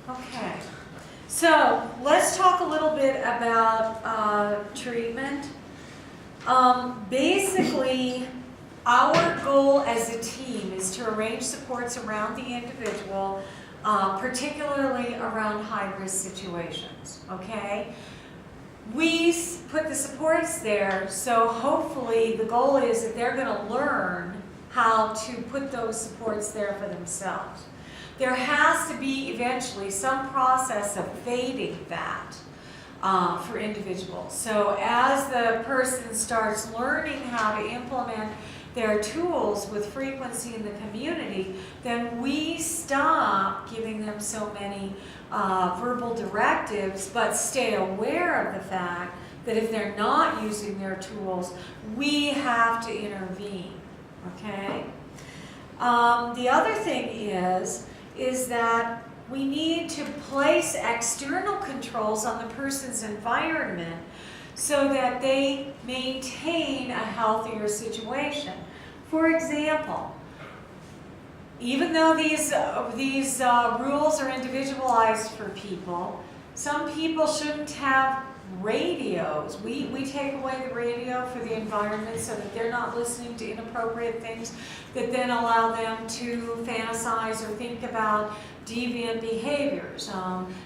Okay. So let's talk a little bit about treatment. Basically, our goal as a team is to arrange supports around the individual, particularly around high-risk situations, okay? We put the supports there, so hopefully the goal is that they're going to learn how to put those supports there for themselves. There has to be eventually some process of fading that for individuals. So as the person starts learning how to implement their tools with frequency in the community, then we stop giving them so many verbal directives, but stay aware of the fact that if they're not using their tools, we have to intervene, okay? The other thing is that we need to place external controls on the person's environment so that they maintain a healthier situation. For example, even though these rules are individualized for people, some people shouldn't have radios. We take away the radio for the environment so that they're not listening to inappropriate things that then allow them to fantasize or think about deviant behaviors.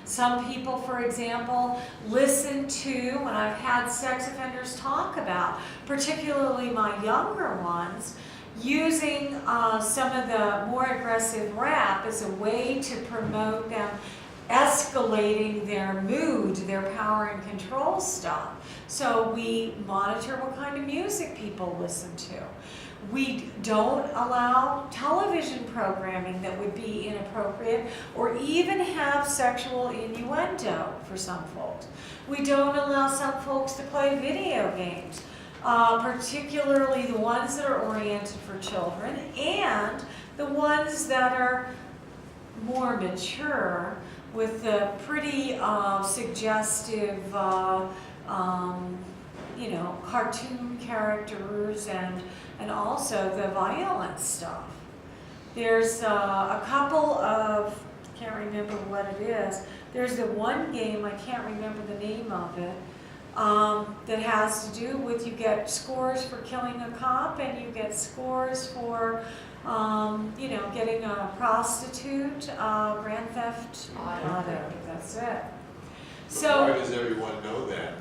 Some people, for example, listen to, when I've had sex offenders talk about, particularly my younger ones, using some of the more aggressive rap as a way to promote them escalating their mood, their power and control stuff. So we monitor what kind of music people listen to. We don't allow television programming that would be inappropriate or even have sexual innuendo for some folks. We don't allow some folks to play video games, particularly the ones that are oriented for children and the ones that are more mature with the pretty suggestive, cartoon characters and also the violent stuff. There's a couple of, can't remember what it is. There's the one game, I can't remember the name of it, that has to do with you get scores for killing a cop and you get scores for getting a prostitute, grand theft auto. That's it. So why does everyone know that?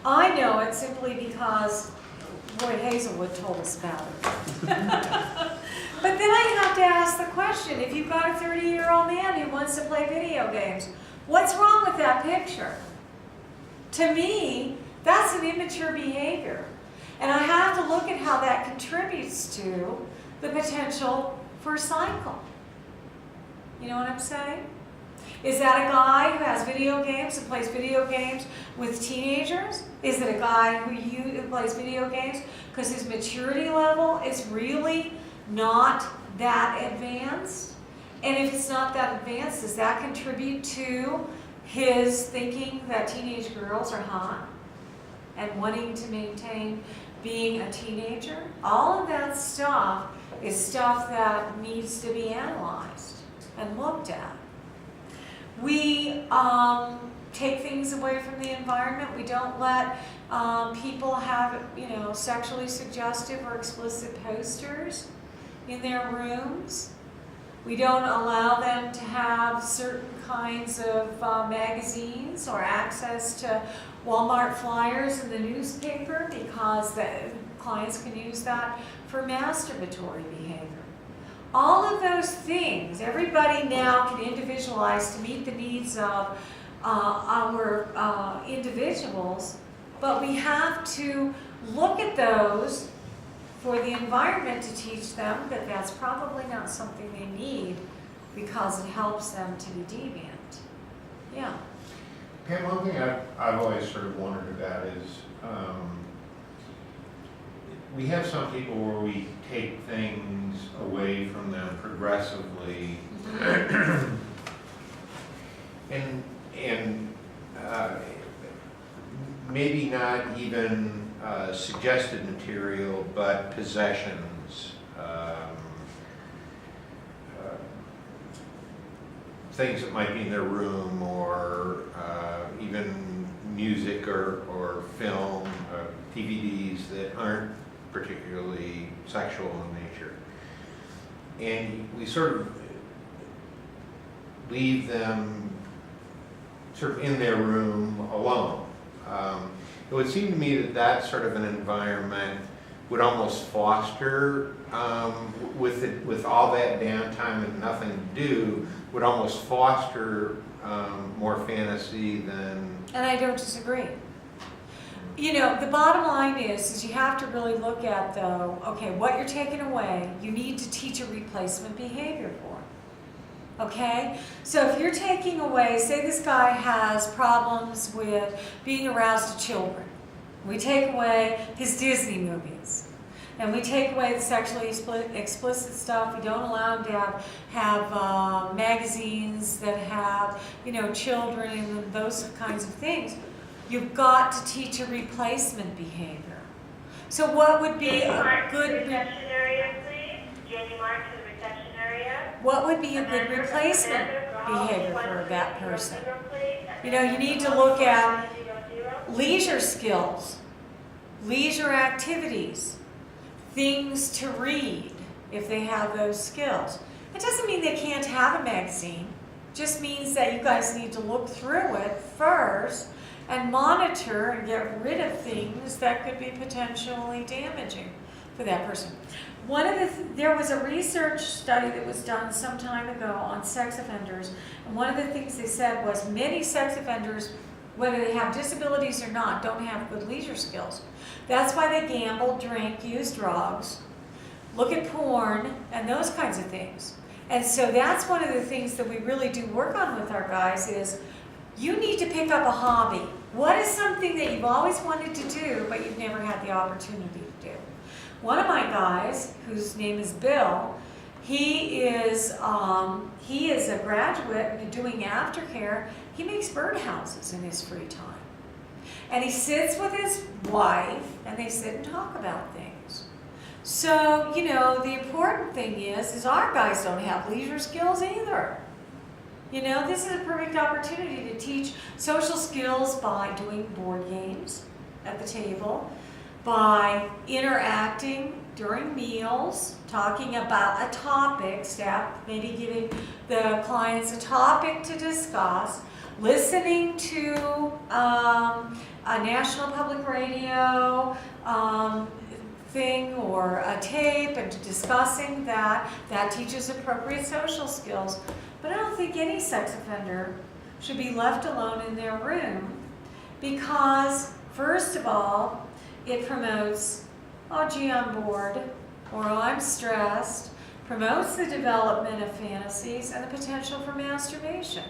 I know it simply because Roy Hazelwood told us about it. But then I have to ask the question, if you've got a 30-year-old man who wants to play video games, what's wrong with that picture? To me, that's an immature behavior. And I have to look at how that contributes to the potential for a cycle. You know what I'm saying? Is that a guy who has video games and plays video games with teenagers? Is it a guy who plays video games because his maturity level is really not that advanced? And if it's not that advanced, does that contribute to his thinking that teenage girls are hot and wanting to maintain being a teenager? All of that stuff is stuff that needs to be analyzed and looked at. We take things away from the environment. We don't let people have, sexually suggestive or explicit posters in their rooms. We don't allow them to have certain kinds of magazines or access to Walmart flyers in the newspaper because the clients can use that for masturbatory behavior. All of those things, everybody now can individualize to meet the needs of our individuals, but we have to look at those for the environment to teach them that that's probably not something they need because it helps them to be deviant. Yeah. Pam, one thing I've always sort of wondered about is we have some people where we take things away from them progressively and maybe not even suggested material, but possessions. things that might be in their room, or even music or film, DVDs that aren't particularly sexual in nature. And we sort of leave them sort of in their room alone. It would seem to me that that sort of an environment would almost foster, with all that downtime and nothing to do, would almost foster more fantasy than... And I don't disagree. You know, the bottom line is you have to really look at, though, okay, what you're taking away, you need to teach a replacement behavior for. Okay? So if you're taking away, say this guy has problems with being aroused to children. We take away his Disney movies. And we take away the sexually explicit stuff. We don't allow him to have magazines that have, you know, children and those kinds of things. You've got to teach a replacement behavior. So what would be a good reception area, please? Jenny Mark to the reception area. What would be a good replacement behavior for that person? You know, you need to look at leisure skills, leisure activities, things to read if they have those skills. It doesn't mean they can't have a magazine. It just means that you guys need to look through it first and monitor and get rid of things that could be potentially damaging for that person. There was a research study that was done some time ago on sex offenders, and one of the things they said was many sex offenders, whether they have disabilities or not, don't have good leisure skills. That's why they gamble, drink, use drugs, look at porn, and those kinds of things. And so that's one of the things that we really do work on with our guys is you need to pick up a hobby. What is something that you've always wanted to do, but you've never had the opportunity to do? One of my guys, whose name is Bill, he is a graduate and doing aftercare. He makes birdhouses in his free time. And he sits with his wife, and they sit and talk about things. So, you know, the important thing is our guys don't have leisure skills either. You know, this is a perfect opportunity to teach social skills by doing board games at the table, by interacting during meals, talking about a topic, staff maybe giving the clients a topic to discuss, listening to a national public radio thing or a tape and discussing that. That teaches appropriate social skills. But I don't think any sex offender should be left alone in their room because, first of all, it promotes, oh gee, I'm bored, or oh, I'm stressed, promotes the development of fantasies and the potential for masturbation.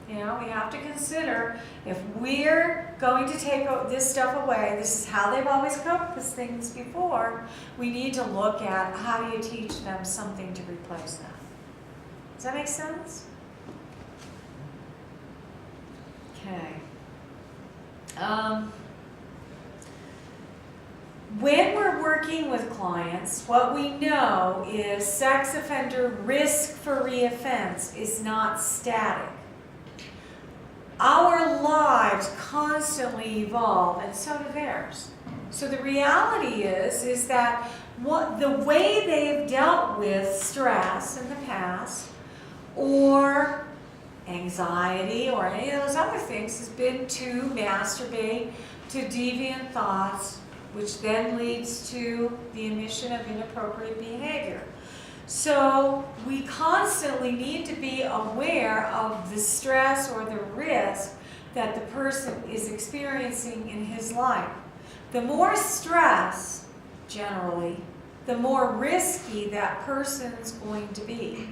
You know, we have to consider if we're going to take this stuff away, this is how they've always coped with things before, we need to look at how do you teach them something to replace that. Does that make sense? Okay. When we're working with clients, what we know is sex offender risk for reoffense is not static. Our lives constantly evolve, and so do theirs. So the reality is that the way they've dealt with stress in the past, or anxiety, or any of those other things, has been to masturbate, to deviant thoughts, which then leads to the emission of inappropriate behavior. So we constantly need to be aware of the stress or the risk that the person is experiencing in his life. The more stress, generally, the more risky that person's going to be.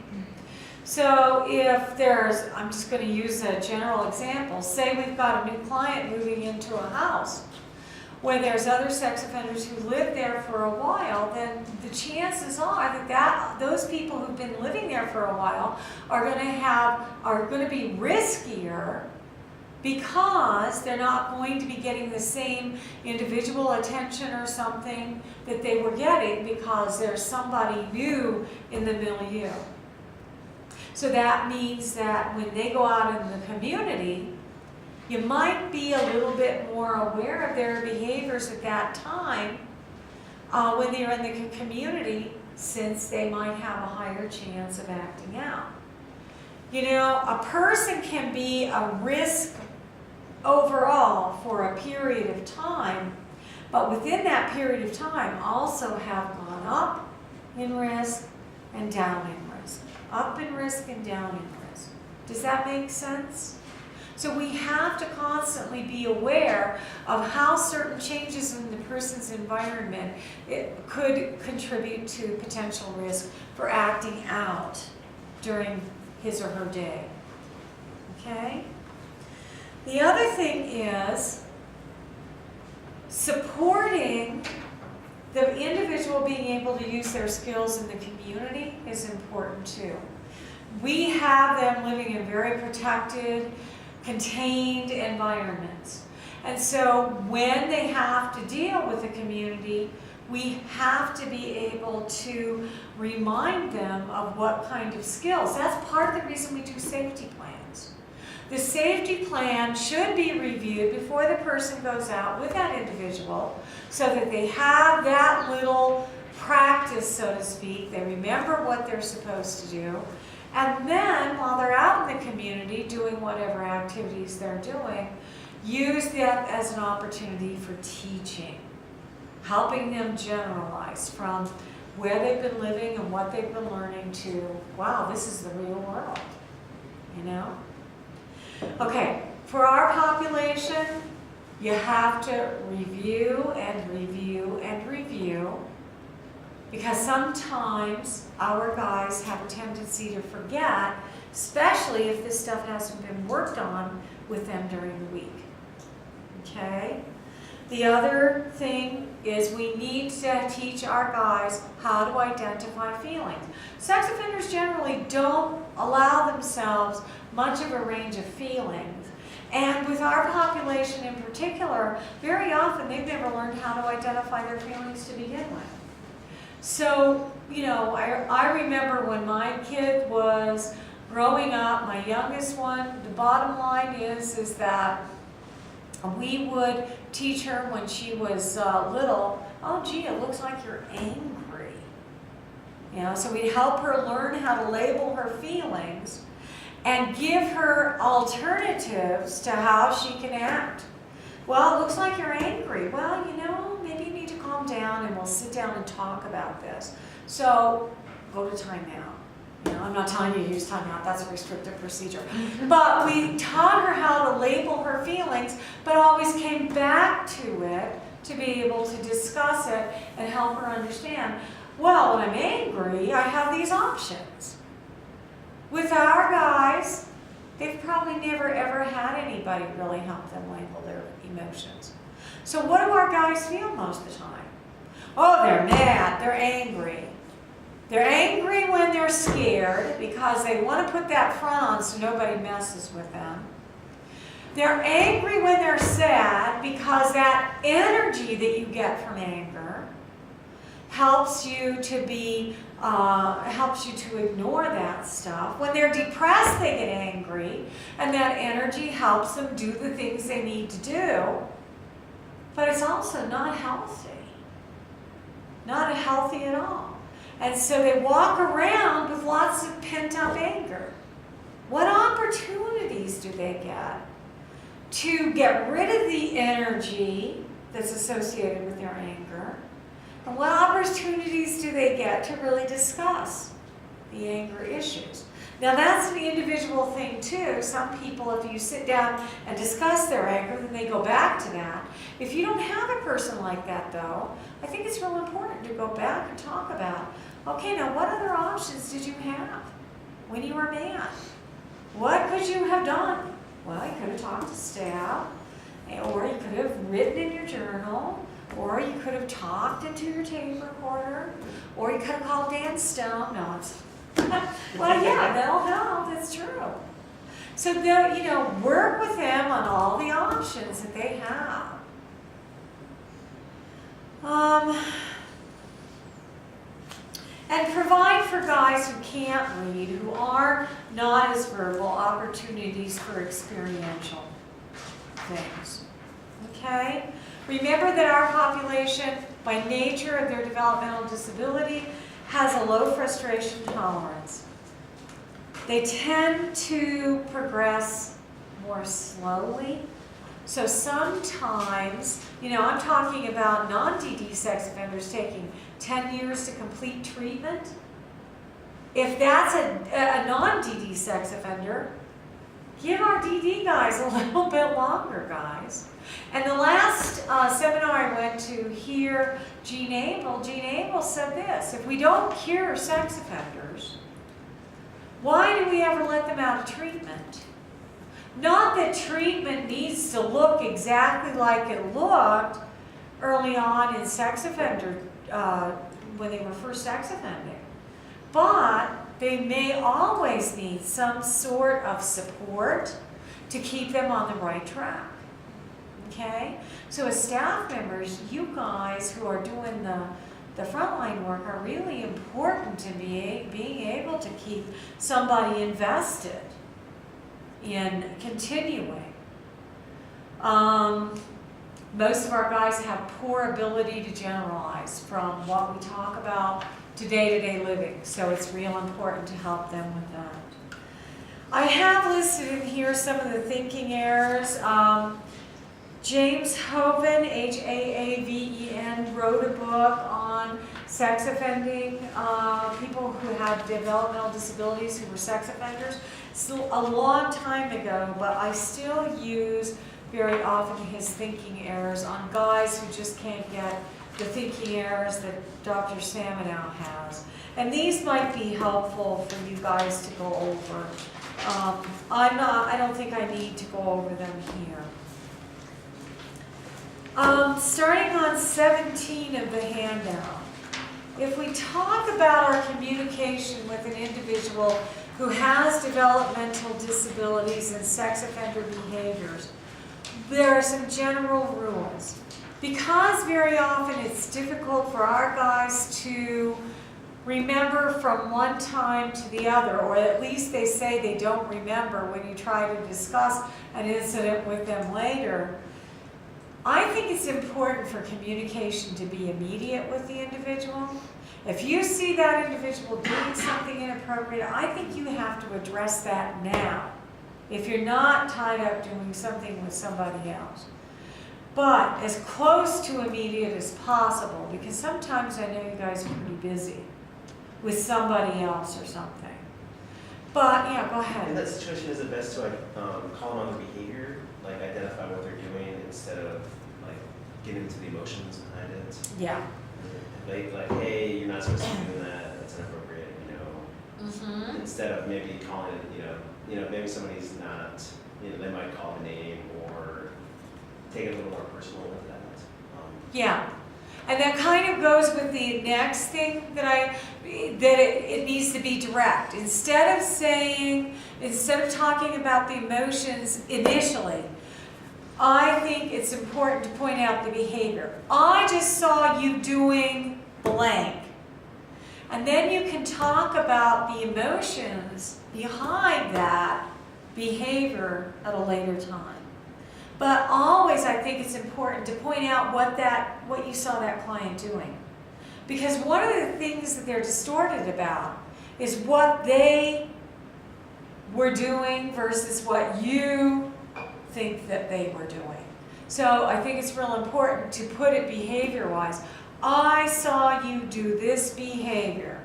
So if there's, I'm just going to use a general example, say we've got a new client moving into a house where there's other sex offenders who live there for a while, then the chances are that those people who've been living there for a while are going to be riskier because they're not going to be getting the same individual attention or something that they were getting because there's somebody new in the milieu. So that means that when they go out in the community, you might be a little bit more aware of their behaviors at that time when they're in the community, since they might have a higher chance of acting out. You know, a person can be a risk overall for a period of time, but within that period of time also have gone up in risk and down in risk. Up in risk and down in risk. Does that make sense? So we have to constantly be aware of how certain changes in the person's environment could contribute to potential risk for acting out during his or her day. Okay? The other thing is supporting the individual being able to use their skills in the community is important too. We have them living in very protected, contained environments. And so when they have to deal with the community, we have to be able to remind them of what kind of skills. That's part of the reason we do safety plans. The safety plan should be reviewed before the person goes out with that individual so that they have that little practice, so to speak. They remember what they're supposed to do. And then, while they're out in the community doing whatever activities they're doing, use that as an opportunity for teaching, helping them generalize from where they've been living and what they've been learning to, wow, this is the real world, you know? Okay, for our population, you have to review and review and review, because sometimes our guys have a tendency to forget, especially if this stuff hasn't been worked on with them during the week. Okay? The other thing is we need to teach our guys how to identify feelings. Sex offenders generally don't allow themselves much of a range of feelings. And with our population in particular, very often they've never learned how to identify their feelings to begin with. So, you know, I remember when my kid was growing up, my youngest one, the bottom line is that we would teach her when she was little, oh gee, it looks like you're angry. You know, so we'd help her learn how to label her feelings and give her alternatives to how she can act. Well, it looks like you're angry. Well, you know, maybe you need to calm down and we'll sit down and talk about this. So, go to timeout. You know, I'm not telling you to use timeout, that's a restrictive procedure. But we taught her how to label her feelings, but always came back to it to be able to discuss it and help her understand, well, when I'm angry, I have these options. With our guys, they've probably never ever had anybody really help them label their emotions. So what do our guys feel most of the time? Oh, they're mad, they're angry. They're angry when they're scared because they want to put that front on so nobody messes with them. They're angry when they're sad because that energy that you get from anger helps you to be, helps you to ignore that stuff. When they're depressed, they get angry, and that energy helps them do the things they need to do. But it's also not healthy. Not healthy at all. And so they walk around with lots of pent-up anger. What opportunities do they get to get rid of the energy that's associated with their anger? And what opportunities do they get to really discuss the anger issues? Now that's an individual thing too. Some people, if you sit down and discuss their anger, then they go back to that. If you don't have a person like that though, I think it's real important to go back and talk about, okay, now what other options did you have when you were mad? What could you have done? Well, you could have talked to staff, or you could have written in your journal, or you could have talked into your tape recorder, or you could have called Dan Stone. No, it's well, yeah, that'll help. That's true. So, you know, work with them on all the options that they have. And provide for guys who can't read, who are not as verbal, opportunities for experiential things. Okay? Remember that our population, by nature of their developmental disability, has a low frustration tolerance. They tend to progress more slowly. So sometimes, I'm talking about non-DD sex offenders taking 10 years to complete treatment. If that's a non-DD sex offender, give our DD guys a little bit longer, guys. And the last seminar I went to here, Jean Abel said this: if we don't cure sex offenders, why do we ever let them out of treatment? Not that treatment needs to look exactly like it looked early on in sex offender, when they were first sex offending, but they may always need some sort of support to keep them on the right track. Okay? So as staff members, you guys who are doing the frontline work are really important in being able to keep somebody invested in continuing. Most of our guys have poor ability to generalize from what we talk about to day-to-day living, so it's real important to help them with that. I have listed in here some of the thinking errors. James Hoven, Haaven, wrote a book on sex offending, people who had developmental disabilities who were sex offenders. It's a long time ago, but I still use very often his thinking errors on guys who just can't get the thinking errors that Dr. Samenow has. And these might be helpful for you guys to go over. I don't think I need to go over them here. Starting on 17 of the handout, if we talk about our communication with an individual who has developmental disabilities and sex offender behaviors, there are some general rules. Because very often it's difficult for our guys to remember from one time to the other, or at least they say they don't remember when you try to discuss an incident with them later, I think it's important for communication to be immediate with the individual. If you see that individual doing something inappropriate, I think you have to address that now, if you're not tied up doing something with somebody else. But as close to immediate as possible, because sometimes I know you guys are pretty busy with somebody else or something. But, yeah, go ahead. In that situation, is it best to call them on the behavior, like identify what they're doing instead of like getting into the emotions behind it? Yeah. Like, hey, you're not supposed to be doing that. That's inappropriate, Mm-hmm. Instead of maybe calling it, maybe somebody's not, they might call a name or take it a little more personal with that. Yeah. And that kind of goes with the next thing that it needs to be direct. Instead of talking about the emotions initially, I think it's important to point out the behavior. I just saw you doing blank. And then you can talk about the emotions behind that behavior at a later time. But always I think it's important to point out what you saw that client doing. Because one of the things that they're distorted about is what they were doing versus what you think that they were doing. So I think it's real important to put it behavior-wise. I saw you do this behavior.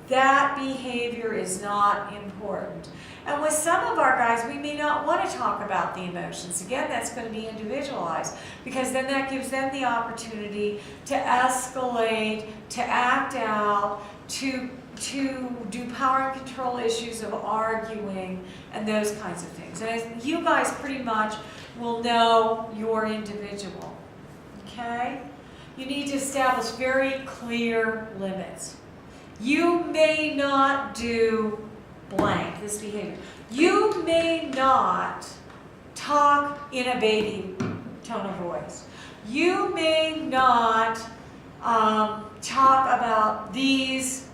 That behavior is not important. And with some of our guys, we may not want to talk about the emotions. Again, that's going to be individualized, because then that gives them the opportunity to escalate, to act out, to do power and control issues of arguing and those kinds of things. And you guys pretty much will know your individual, okay? You need to establish very clear limits. You may not do blank, this behavior. You may not talk in a baby tone of voice. You may not talk about these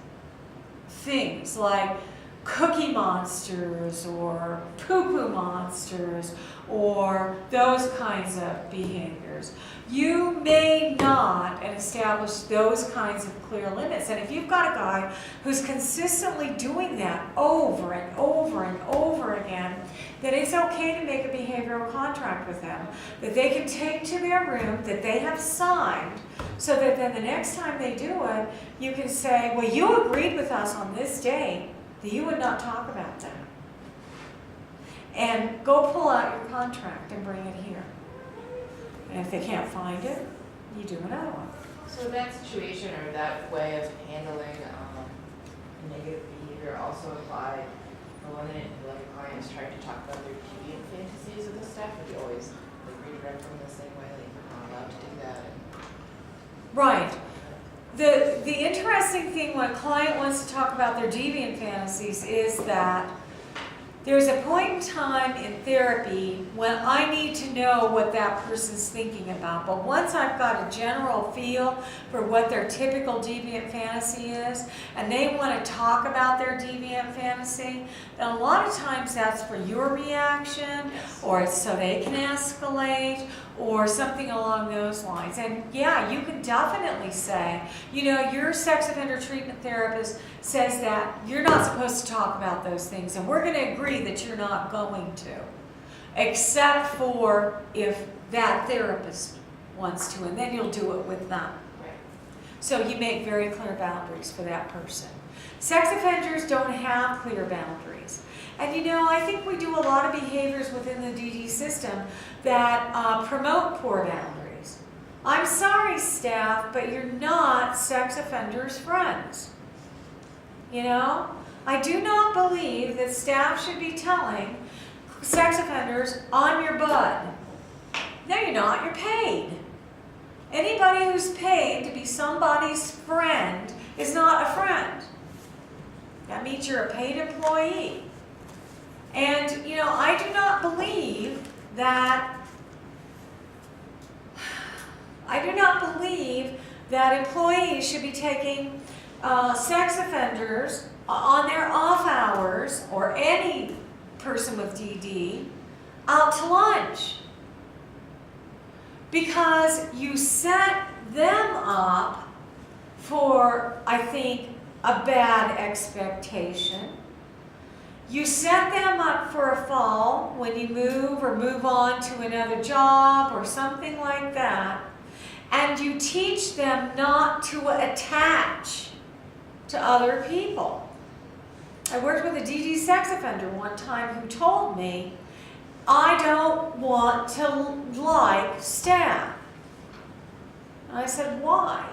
things like cookie monsters or poo-poo monsters or those kinds of behaviors. You may not establish those kinds of clear limits. And if you've got a guy who's consistently doing that over and over and over again, then it's okay to make a behavioral contract with them that they can take to their room, that they have signed, so that then the next time they do it, you can say, well, you agreed with us on this date that you would not talk about that. And go pull out your contract and bring it here. And if they can't find it, you do another one. So that situation or that way of handling negative behavior also apply when like a client is trying to talk about their deviant fantasies with the staff? Would you always like redirect them the same way, like you're not allowed to do that? Right. The interesting thing when a client wants to talk about their deviant fantasies is that there's a point in time in therapy when I need to know what that person's thinking about. But once I've got a general feel for what their typical deviant fantasy is, and they want to talk about their deviant fantasy, then a lot of times that's for your reaction, or it's so they can escalate, or something along those lines. And yeah, you can definitely say, you know, your sex offender treatment therapist says that you're not supposed to talk about those things, and we're going to agree that you're not going to, except for if that therapist wants to, and then you'll do it with them. Right. So you make very clear boundaries for that person. Sex offenders don't have clear boundaries. And you know, I think we do a lot of behaviors within the DD system that promote poor boundaries. I'm sorry, staff, but you're not sex offenders' friends. You know? I do not believe that staff should be telling sex offenders, I'm your bud. No, you're not. You're paid. Anybody who's paid to be somebody's friend is not a friend. That means you're a paid employee. And, you know, I do not believe that employees should be taking sex offenders on their off hours, or any person with DD, out to lunch. Because you set them up for, I think, a bad expectation. You set them up for a fall when you move or move on to another job or something like that. And you teach them not to attach to other people. I worked with a DD sex offender one time who told me, I don't want to like staff. And I said, why?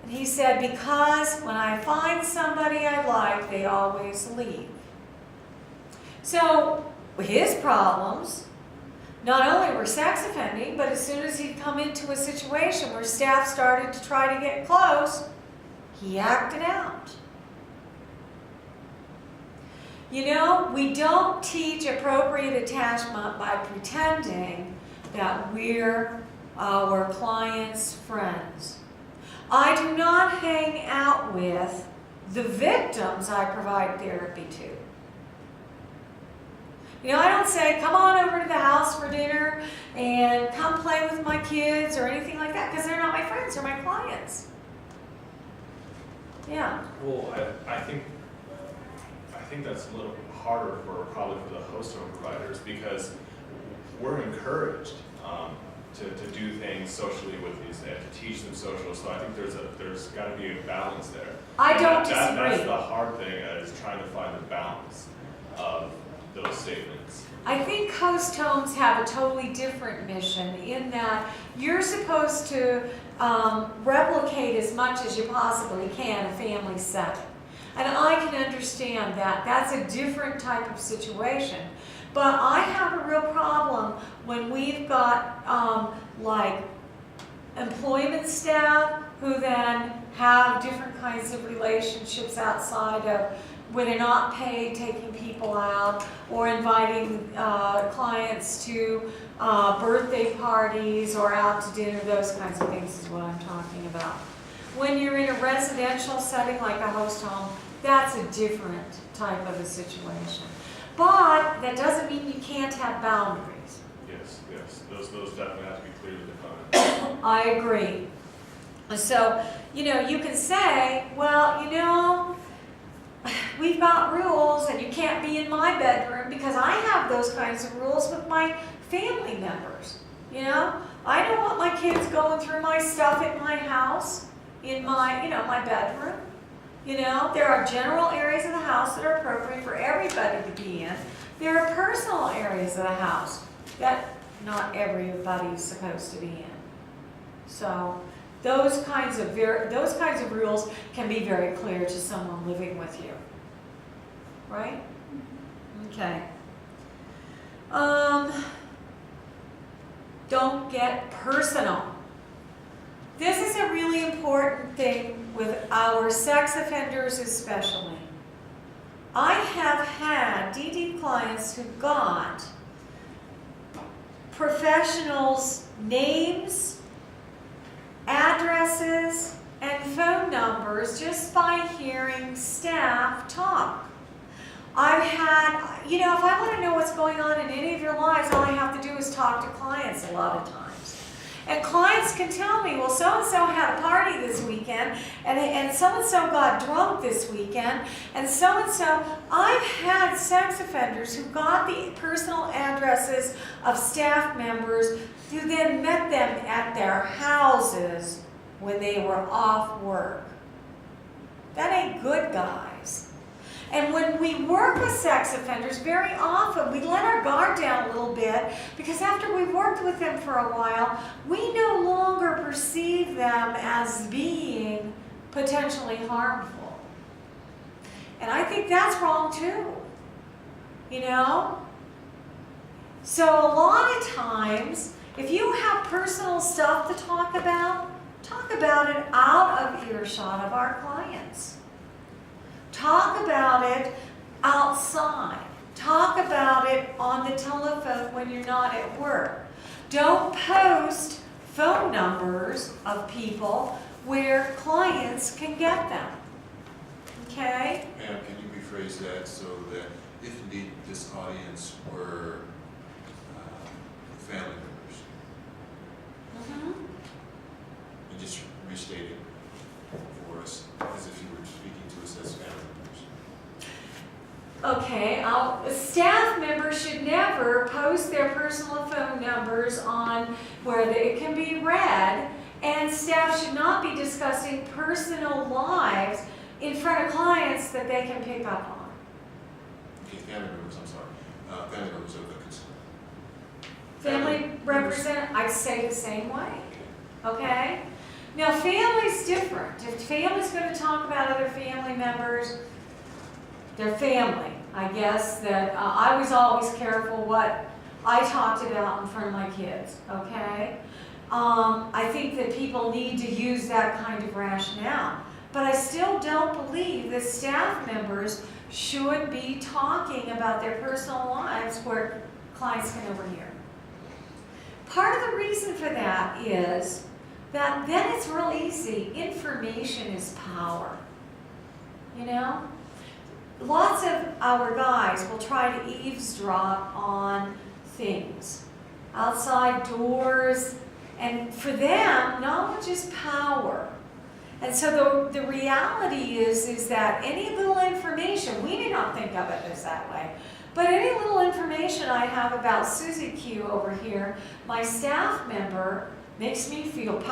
And he said, because when I find somebody I like, they always leave. So his problems not only were sex offending, but as soon as he'd come into a situation where staff started to try to get close, he acted out. You know, we don't teach appropriate attachment by pretending that we're our clients' friends. I do not hang out with the victims I provide therapy to. You know, I don't say, come on over to the house for dinner and come play with my kids or anything like that, because they're not my friends, they're my clients. Yeah. Well, I think that's a little harder probably for the host home providers, because we're encouraged to do things socially with these and to teach them social. So I think there's got to be a balance there. I don't That's disagree. the hard thing, is trying to find the balance of those statements. I think host homes have a totally different mission in that you're supposed to replicate as much as you possibly can a family setting. And I can understand that. That's a different type of situation. But I have a real problem when we've got like employment staff who then have different kinds of relationships outside of where they're not paid, taking people out, or inviting clients to birthday parties or out to dinner. Those kinds of things is what I'm talking about. When you're in a residential setting like a host home, that's a different type of a situation. But that doesn't mean you can't have boundaries. Yes, those definitely have to be clearly defined. I agree. So, you know, you can say, well, you know, we've got rules and you can't be in my bedroom because I have those kinds of rules with my family members. You know, I don't want my kids going through my stuff in my house, in my, you know, my bedroom. You know, there are general areas of the house that are appropriate for everybody to be in. There are personal areas of the house that not everybody is supposed to be in. So those kinds of rules can be very clear to someone living with you, right? Okay. Don't get personal. This is a really important thing with our sex offenders especially. I have had DD clients who got professionals' names, addresses, and phone numbers just by hearing staff talk. I've had, you know, if I want to know what's going on in any of your lives, all I have to do is talk to clients a lot of times. And clients can tell me, well, so-and-so had a party this weekend, and so-and-so got drunk this weekend, and so-and-so. I've had sex offenders who got the personal addresses of staff members who then met them at their houses when they were off work. That ain't good, guys. And when we work with sex offenders, very often we let our guard down a little bit because after we've worked with them for a while, we no longer perceive them as being potentially harmful. And I think that's wrong too, you know? So a lot of times, if you have personal stuff to talk about it out of earshot of our clients. Talk about it outside. Talk about it on the telephone when you're not at work. Don't post phone numbers of people where clients can get them. Okay? Pam, can you rephrase that so that if indeed this audience were family members? Mm-hmm. And just restate it for us as if you were speaking to us as family members. Okay, staff members should never post their personal phone numbers on where it can be read, and staff should not be discussing personal lives in front of clients that they can pick up on. Okay, family members, I'm sorry. Family members of the concern. Family represent, I'd say the same way, okay? Now, family's different. If family's going to talk about other family members, they're family. I guess that I was always careful what I talked about in front of my kids, okay? I think that people need to use that kind of rationale. But I still don't believe that staff members should be talking about their personal lives where clients can overhear. Part of the reason for that is that then it's real easy. Information is power. You know? Lots of our guys will try to eavesdrop on things. Outside doors. And for them, knowledge is power. And so the reality is that any little information, we may not think of it as that way, but any little information I have about Susie Q over here, my staff member, makes me feel powerful.